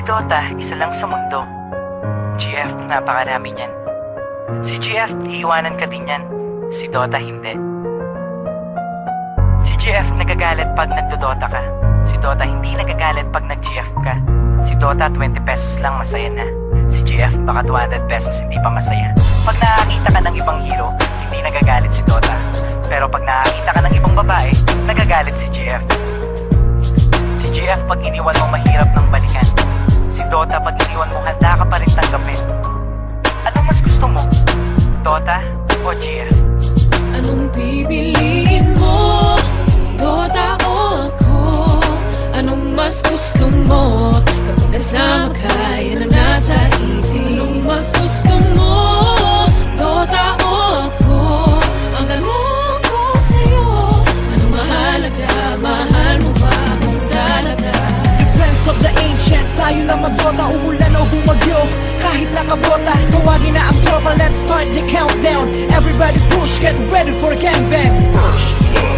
Dota, isa lang sa mundo. GF, napakarami niyan. Si GF, iiwanan ka din yan. Si Dota, hindi. Si GF nagagalit pag nagdodota ka. Si Dota hindi nagagalit pag nag-GF ka. Si Dota 20 pesos lang masaya na. Si GF baka 200 pesos hindi pa masaya. Pag nakakita ka ng ibang hero, hindi nagagalit si Dota. Pero pag nakakita ka ng ibang babae, nagagalit si GF. Si GF pag iniwan mo mahirap ng balikan. Si Dota pag iniwan mo handa ka pa rin tanggapin. Anong mas gusto mo? Dota o GF? Anong pipiliin mo? Dota o ako? Anong mas gusto mo? Kapag kasama ka, yan ang nasa isip. Anong mas gusto mo? Dota o ako? Ang tanong ko sa'yo, anong mahalaga? Mahal mo ba kung talaga? Defense of the ancient, tayo na mag-Dota, umulan o bumagyo. Kahit nakabota, tawagin na ang tropa. Let's start the countdown. Everybody push, get ready for gangbang.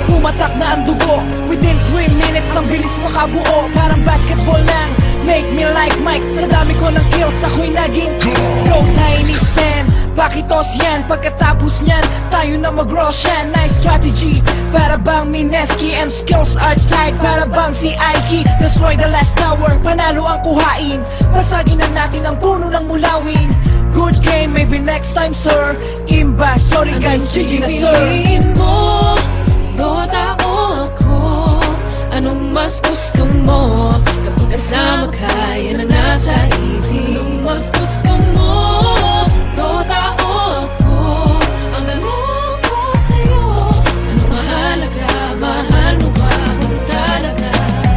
Pumatak na ang dugo, within 3 minutes ang bilis makabuo. Parang basketball lang, make me like Mike. Sa dami ko ng kills, ako'y naging Go Tiny Stan. Pakitos yan, pagkatapos nyan tayo na mag-Roshan. Nice strategy, para bang Mineski. And skills are tight, para bang si Aiki. Destroy the last tower, panalo ang kuhain. Basagin na natin ang puno ng mulawin. Good game, maybe next time sir. Imba, sorry guys, GG na sir. Pipiliin mo? Dota o ako? Anong mas gusto mo? Kapag kasama ka, yan ang nasa isip. Anong mas gusto mo? Dota o ako? Ang tanong ko sa'yo, anong mahalaga? Mahal mo ba kung talaga?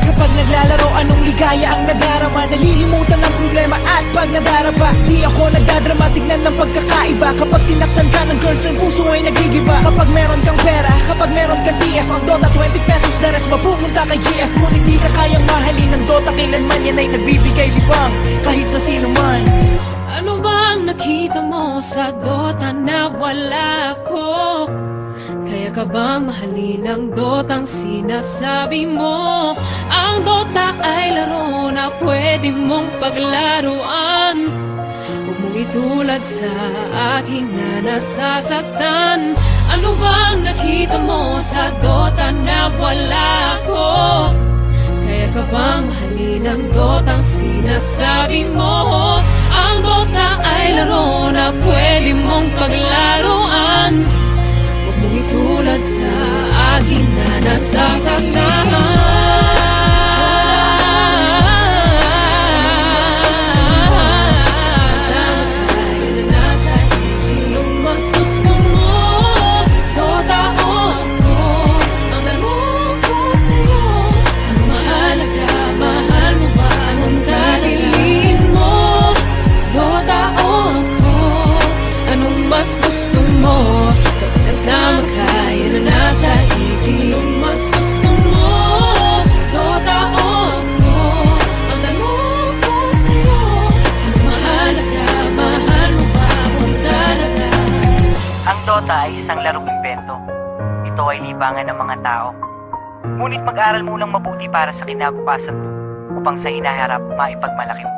Kapag naglalaro, anong ligaya ang nadarama? Nalilimutan ang problema at pag nadarapa, di ako nagdadrama, tignan ng pagkakaiba. Kapag sinaktan ka ng girlfriend, puso ay nagigiba. Kapag meron kang pera, kapag meron kang TF, ang Dota 20 pesos, the rest mapupunta kay GF. Ngunit di ka kayang mahalin ng Dota, kailanman yan ay nagbibigay libang kahit sa sino man. Ano bang nakita mo sa Dota na wala ko? Kaya ka bang mahalin ang Dotang sinasabi mo? Ang Dota ay laro na pwede mong paglaruan. Huwag mong itulad sa akin na nasasaktan. Ano bang nakita mo sa Dota na wala ko? Kaya ka bang mahalin ang Dotang sinasabi mo? Ang Dota ay laro na pwede mong paglaruan. Huwag mong itulad sa akin na nasasaktan. Mas gusto mo kapag kasama ka, yan ang nasa isip. Anong mas gusto mo? Dota o ako? Ang tanong ko sa'yo, anong mahalaga? Mahal mo ba kung talaga? Ang Dota ay isang larong imbento. Ito ay libangan ng mga tao. Ngunit mag-aral munang mabuti para sa kinabukasan mo upang sa hinaharap maipagmalaki mo.